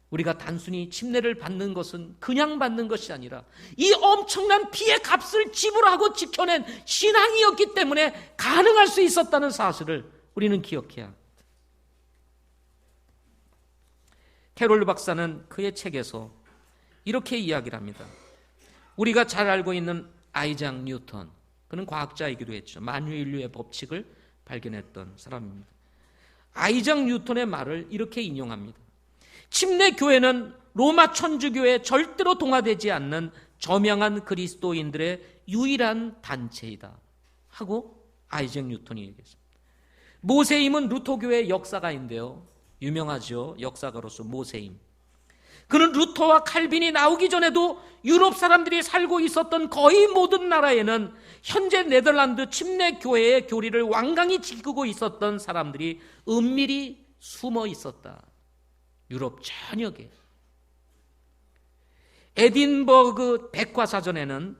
우리가 단순히 침례를 받는 것은 그냥 받는 것이 아니라 이 엄청난 피의 값을 지불하고 지켜낸 신앙이었기 때문에 가능할 수 있었다는 사실을 우리는 기억해야 합니다. 캐롤 박사는 그의 책에서 이렇게 이야기를 합니다. 우리가 잘 알고 있는 아이작 뉴턴, 그는 과학자이기도 했죠. 만유인류의 법칙을 발견했던 사람입니다. 아이작 뉴턴의 말을 이렇게 인용합니다. 침례교회는 로마 천주교에 절대로 동화되지 않는 저명한 그리스도인들의 유일한 단체이다 하고 아이작 뉴턴이 얘기했습니다. 모세임은 루터교의 역사가인데요, 유명하죠. 역사가로서 모세임. 그는 루터와 칼빈이 나오기 전에도 유럽 사람들이 살고 있었던 거의 모든 나라에는 현재 네덜란드 침례교회의 교리를 완강히 지키고 있었던 사람들이 은밀히 숨어 있었다. 유럽 전역에. 에딘버그 백과사전에는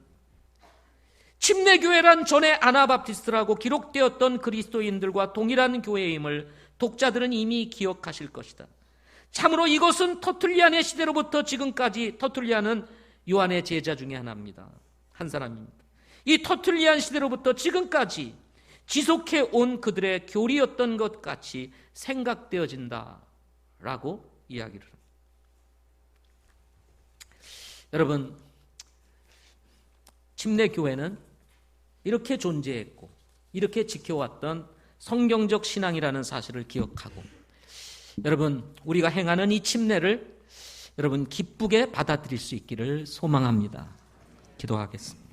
침례교회란 전에 아나바프티스트라고 기록되었던 그리스도인들과 동일한 교회임을 독자들은 이미 기억하실 것이다. 참으로 이것은 터툴리안의 시대로부터 지금까지, 터툴리안은 요한의 제자 중에 하나입니다. 한 사람입니다. 이 터툴리안 시대로부터 지금까지 지속해 온 그들의 교리였던 것 같이 생각되어진다라고 이야기를 합니다. 여러분, 침례교회는 이렇게 존재했고 이렇게 지켜왔던 성경적 신앙이라는 사실을 기억하고, 여러분, 우리가 행하는 이 침례를 여러분 기쁘게 받아들일 수 있기를 소망합니다. 기도하겠습니다.